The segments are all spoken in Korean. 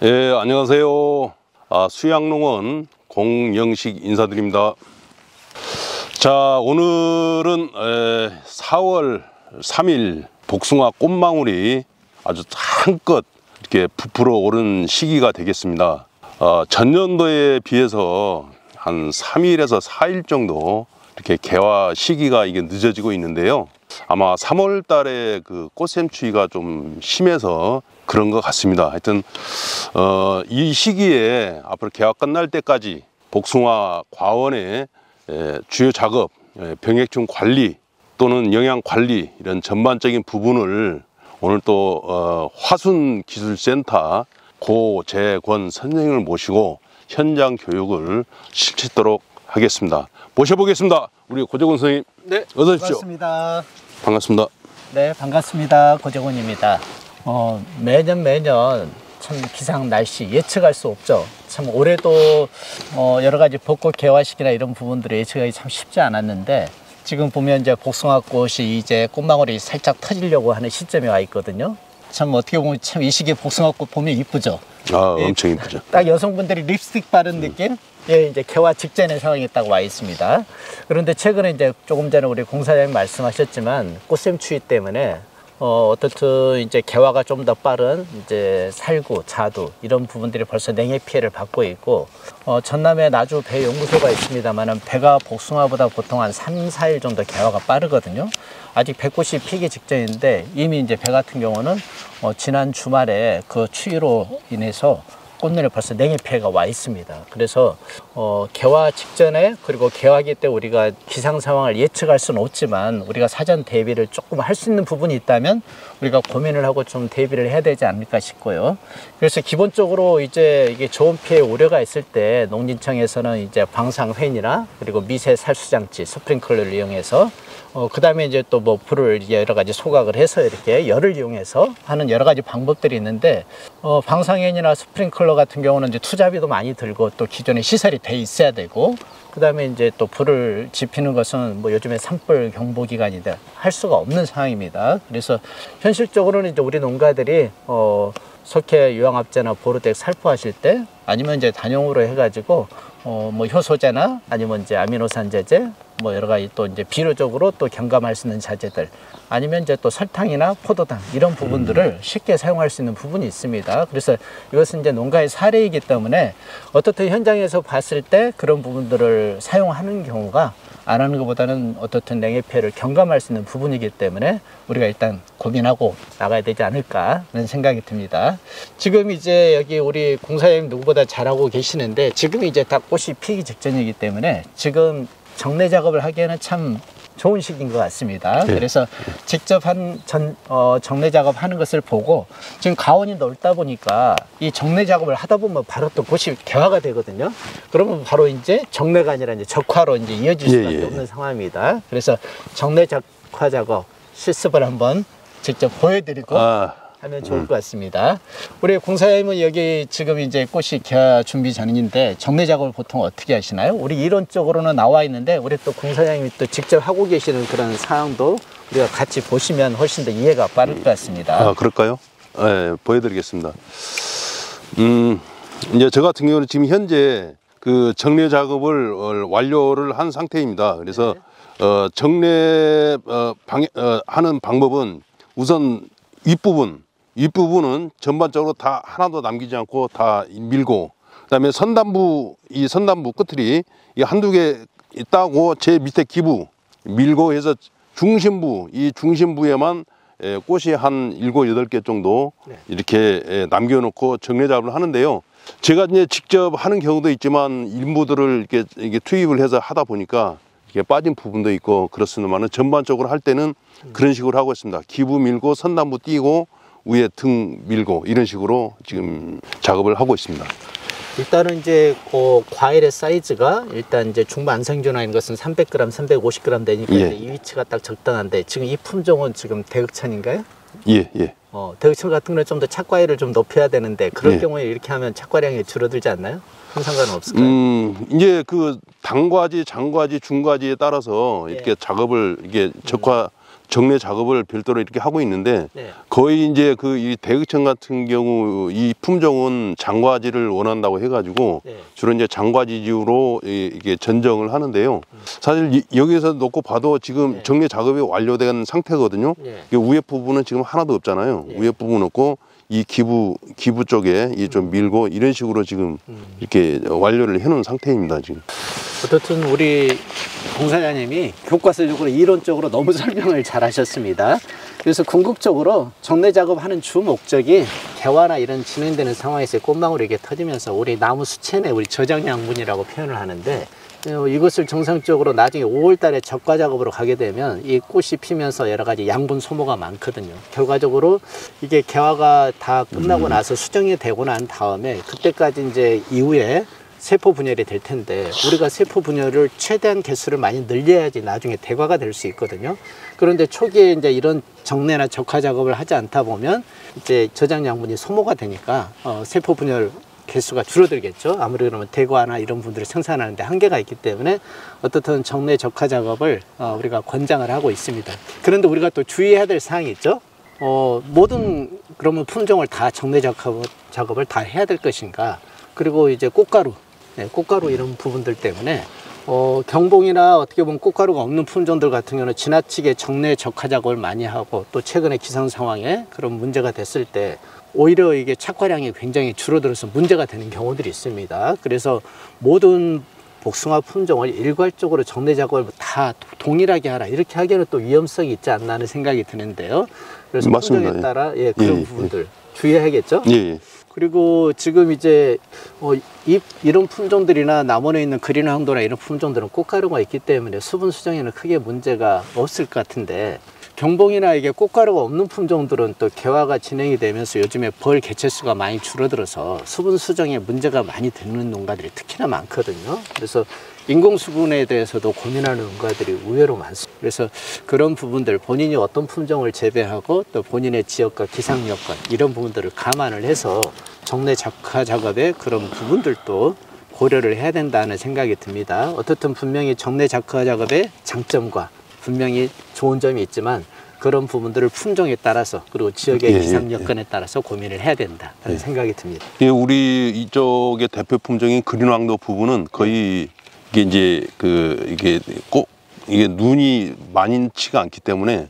예, 안녕하세요. 수양농원 공영식 인사드립니다. 자, 오늘은 4월 3일 복숭아 꽃망울이 아주 한껏 이렇게 부풀어 오른 시기가 되겠습니다. 전년도에 비해서 한 3일에서 4일 정도 이렇게 개화 시기가 이게 늦어지고 있는데요. 아마 3월 달에 그 꽃샘 추위가 좀 심해서 그런 것 같습니다. 하여튼 이 시기에 앞으로 개화 끝날 때까지 복숭아 과원의 주요 작업, 병해충 관리 또는 영양 관리 이런 전반적인 부분을 오늘 또 화순기술센터 고재권 선생님을 모시고 현장 교육을 실시도록 하겠습니다. 모셔보겠습니다. 우리 고재권 선생님. 네, 어서 오십시오. 반갑습니다. 반갑습니다. 네, 반갑습니다. 고재권입니다. 매년 참 기상 날씨 예측할 수 없죠. 참 올해도 여러 가지 벚꽃 개화식이나 이런 부분들이 예측하기 참 쉽지 않았는데 지금 보면 이제 복숭아꽃이 이제 꽃망울이 살짝 터지려고 하는 시점에 와 있거든요. 참 어떻게 보면 참 이 시기에 복숭아꽃 보면 이쁘죠. 엄청 이쁘죠. 딱 여성분들이 립스틱 바른 느낌? 예, 이제 개화 직전의 상황이 딱 와 있습니다. 그런데 최근에 이제 조금 전에 우리 공사장님 말씀하셨지만 꽃샘 추위 때문에 어떻든 이제 개화가 좀 더 빠른 이제 살구, 자두 이런 부분들이 벌써 냉해 피해를 받고 있고 전남에 나주 배 연구소가 있습니다만은 배가 복숭아보다 보통 한 3, 4일 정도 개화가 빠르거든요. 아직 배꽃이 피기 직전인데 이미 이제 배 같은 경우는 지난 주말에 그 추위로 인해서 꽃눈에 벌써 냉해 피해가 와 있습니다. 그래서 개화 직전에 그리고 개화기 때 우리가 기상 상황을 예측할 수는 없지만 우리가 사전 대비를 조금 할 수 있는 부분이 있다면 우리가 고민을 하고 좀 대비를 해야 되지 않을까 싶고요. 그래서 기본적으로 이제 이게 좋은 피해 우려가 있을 때 농진청에서는 이제 방사회니나 그리고 미세 살수장치 스프링클러를 이용해서 그 다음에 이제 또 뭐 불을 여러 가지 소각을 해서 이렇게 열을 이용해서 하는 여러 가지 방법들이 있는데 방사회니나 스프링클러 같은 경우는 이제 투자비도 많이 들고 또 기존에 시설이 돼 있어야 되고 그 다음에 이제 또 불을 지피는 것은 뭐 요즘에 산불 경보 기간인데 할 수가 없는 상황입니다. 그래서 현실적으로는 이제 우리 농가들이 석회 유황합제나 보르덱 살포하실 때 아니면 이제 단용으로 해가지고 뭐 효소제나 아니면 이제 아미노산 제제 뭐 여러 가지 또 이제 비료적으로 또 경감할 수 있는 자재들 아니면 이제 또 설탕이나 포도당 이런 부분들을 쉽게 사용할 수 있는 부분이 있습니다. 그래서 이것은 이제 농가의 사례이기 때문에 어떻든 현장에서 봤을 때 그런 부분들을 사용하는 경우가 안 하는 것보다는 어떻든 냉해 피해를 경감할 수 있는 부분이기 때문에 우리가 일단 고민하고 나가야 되지 않을까 하는 생각이 듭니다. 지금 이제 여기 우리 공사장님 누구보다 잘하고 계시는데 지금 이제 다 꽃이 피기 직전이기 때문에 지금 정례 작업을 하기에는 참 좋은 시기인 것 같습니다. 네. 그래서 직접 정례 작업하는 것을 보고 지금 가온이 넓다 보니까 이 정례 작업을 하다 보면 바로 또 꽃이 개화가 되거든요. 그러면 바로 이제 정례가 아니라 이제 적화로 이제 이어질 수밖에 없는 상황입니다. 그래서 정례 적화 작업 실습을 한번 직접 보여드리고 하면 좋을 것 같습니다. 우리 공사장님은 여기 지금 이제 꽃이 개화 준비 전인데 정례 작업을 보통 어떻게 하시나요? 우리 이론적으로는 나와 있는데 우리 또 공사장님이 또 직접 하고 계시는 그런 사항도 우리가 같이 보시면 훨씬 더 이해가 빠를 것 같습니다. 그럴까요? 네, 보여드리겠습니다. 이제 저 같은 경우는 지금 현재 그 정례 작업을 완료를 한 상태입니다. 그래서 정례 하는 방법은 우선 윗부분은 전반적으로 다 하나도 남기지 않고 다 밀고 그다음에 이 선단부 끝들이 이 한두 개 있다고 제 밑에 기부 밀고 해서 이 중심부에만 꽃이 한 7, 8개 정도 이렇게 남겨놓고 정례 작업을 하는데요. 제가 이제 직접 하는 경우도 있지만 인부들을 이렇게 투입을 해서 하다 보니까 이게 빠진 부분도 있고 그렇습니다만 전반적으로 할 때는 그런 식으로 하고 있습니다. 기부 밀고 선단부 띄고 위에 등 밀고 이런 식으로 지금 작업을 하고 있습니다. 일단은 이제 그 과일의 사이즈가 일단 이제 중반 생존하는 것은 300g, 350g 되니까 이제 이 위치가 딱 적당한데 지금 이 품종은 지금 대극천인가요? 예. 대극천 같은 경우는 좀 더 착과율을 좀 높여야 되는데 그럴 경우에 이렇게 하면 착과량이 줄어들지 않나요? 큰 상관은 없을까요? 이제 그 단과지, 장과지, 중과지에 따라서 이렇게 작업을 이게 적화 정례 작업을 별도로 이렇게 하고 있는데 네. 거의 이제 그 이 대극청 같은 경우 이 품종은 장과지를 원한다고 해가지고 네. 주로 이제 장과지지로 이게 전정을 하는데요. 사실 여기서 놓고 봐도 지금 네. 정례 작업이 완료된 상태거든요. 네. 이 위에 부분은 지금 하나도 없잖아요. 네. 위에 부분 없고 이 기부 쪽에 이 좀 밀고 이런 식으로 지금 이렇게 완료를 해놓은 상태입니다. 지금. 어떻든 우리 공사장님이 교과서적으로 이론적으로 너무 설명을 잘 하셨습니다. 그래서 궁극적으로 정례 작업하는 주 목적이 개화나 이런 진행되는 상황에서 꽃망울이 이렇게 터지면서 우리 나무 수채내 우리 저장 양분이라고 표현을 하는데 이것을 정상적으로 나중에 5월 달에 적과 작업으로 가게 되면 이 꽃이 피면서 여러 가지 양분 소모가 많거든요. 결과적으로 이게 개화가 다 끝나고 나서 수정이 되고 난 다음에 그때까지 이제 이후에 세포 분열이 될 텐데 우리가 세포 분열을 최대한 개수를 많이 늘려야지 나중에 대과가 될 수 있거든요. 그런데 초기에 이제 이런 정례나 적화 작업을 하지 않다 보면 이제 저장 양분이 소모가 되니까 세포 분열 개수가 줄어들겠죠. 아무리 그러면 대과나 이런 분들을 생산하는데 한계가 있기 때문에 어떻든 정례 적화 작업을 우리가 권장을 하고 있습니다. 그런데 우리가 또 주의해야 될 사항이 있죠. 모든 그러면 품종을 다 정례 작업을 다 해야 될 것인가? 그리고 이제 꽃가루, 꽃가루 이런 부분들 때문에 경봉이나 어떻게 보면 꽃가루가 없는 품종들 같은 경우는 지나치게 정례 적화 작업을 많이 하고 또 최근에 기상 상황에 그런 문제가 됐을 때 오히려 이게 착과량이 굉장히 줄어들어서 문제가 되는 경우들이 있습니다. 그래서 모든 복숭아 품종을 일괄적으로 정례 작업을 다 동일하게 하라 이렇게 하기에는 또 위험성이 있지 않나 하는 생각이 드는데요. 그래서 맞습니다. 품종에 따라 그런 부분들 주의해야겠죠. 예. 그리고 지금 이제 이런 품종들이나 남원에 있는 그린 황도나 이런 품종들은 꽃가루가 있기 때문에 수분 수정에는 크게 문제가 없을 것 같은데 경봉이나 이게 꽃가루가 없는 품종들은 또 개화가 진행이 되면서 요즘에 벌 개체수가 많이 줄어들어서 수분 수정에 문제가 많이 되는 농가들이 특히나 많거든요. 그래서 인공 수분에 대해서도 고민하는 농가들이 의외로 많습니다. 그래서 그런 부분들 본인이 어떤 품종을 재배하고 또 본인의 지역과 기상 여건 이런 부분들을 감안을 해서 정례 적화 작업의 그런 부분들도 고려를 해야 된다는 생각이 듭니다. 어떻든 분명히 정례 적화 작업의 장점과 분명히 좋은 점이 있지만 그런 부분들을 품종에 따라서 그리고 지역의 기상 여건에 따라서 고민을 해야 된다는 생각이 듭니다. 우리 이쪽의 대표 품종인 그린왕도 부분은 거의 이게 이제 이게 눈이 많지가 않기 때문에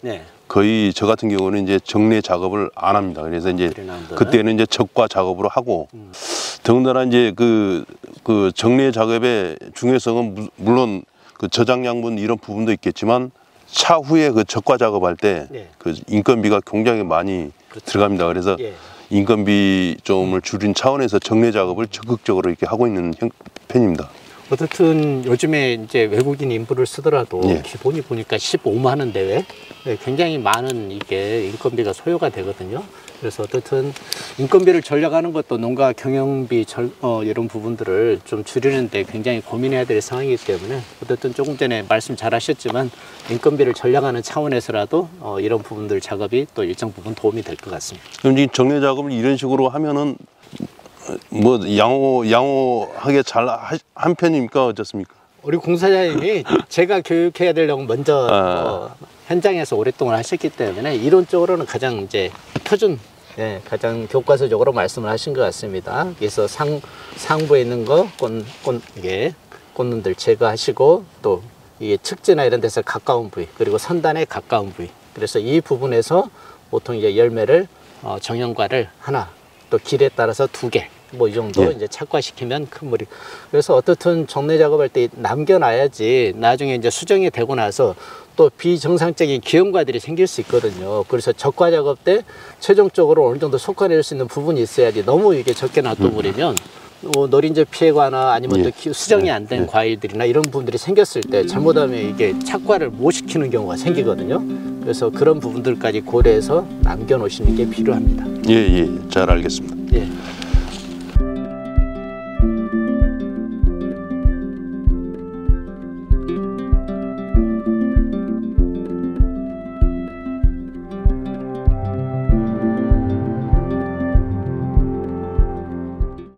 거의 저 같은 경우는 이제 정례 작업을 안 합니다. 그래서 이제 그때는 이제 적과 작업으로 하고 더군다나 이제 그 정례 작업의 중요성은 물론 그 저장 양분 이런 부분도 있겠지만 차후에 그 적과 작업할 때 그 인건비가 굉장히 많이 들어갑니다. 그래서 인건비 좀을 줄인 차원에서 정례 작업을 적극적으로 이렇게 하고 있는 편입니다. 어쨌든 요즘에 이제 외국인 인부를 쓰더라도 기본이 보니까 15만 원 내외 굉장히 많은 이게 인건비가 소요가 되거든요. 그래서 어쨌든 인건비를 절약하는 것도 농가 경영비 이런 부분들을 좀 줄이는데 굉장히 고민해야 될 상황이기 때문에 어쨌든 조금 전에 말씀 잘 하셨지만 인건비를 절약하는 차원에서라도 이런 부분들 작업이 또 일정 부분 도움이 될 것 같습니다. 그럼 이 정례 작업을 이런 식으로 하면은 뭐 양호하게 잘 한 편입니까 어떻습니까? 우리 공사장님이 제가 교육해야 되려고 먼저 현장에서 오랫동안 하셨기 때문에 이론적으로는 가장 이제 표준 가장 교과서적으로 말씀을 하신 것 같습니다. 그래서 상부에 있는 거 이게 꽃눈들 제거하시고 또 이게 측지나 이런 데서 가까운 부위 그리고 선단에 가까운 부위 그래서 이 부분에서 보통 이제 열매를 정형과를 하나 또 길에 따라서 2개 뭐 이 정도 이제 착과시키면 큰 물이 그래서 어떻든 정례 작업할 때 남겨놔야지 나중에 이제 수정이 되고 나서 또 비정상적인 기형과들이 생길 수 있거든요. 그래서 적과 작업 때 최종적으로 어느 정도 속아낼 수 있는 부분이 있어야지 너무 이게 적게 놔둬버리면 노린재 피해가나 아니면 또 수정이 안 된 과일들이나 이런 부분들이 생겼을 때 잘못하면 이게 착과를 못 시키는 경우가 생기거든요. 그래서 그런 부분들까지 고려해서 남겨놓으시는 게 필요합니다. 잘 알겠습니다.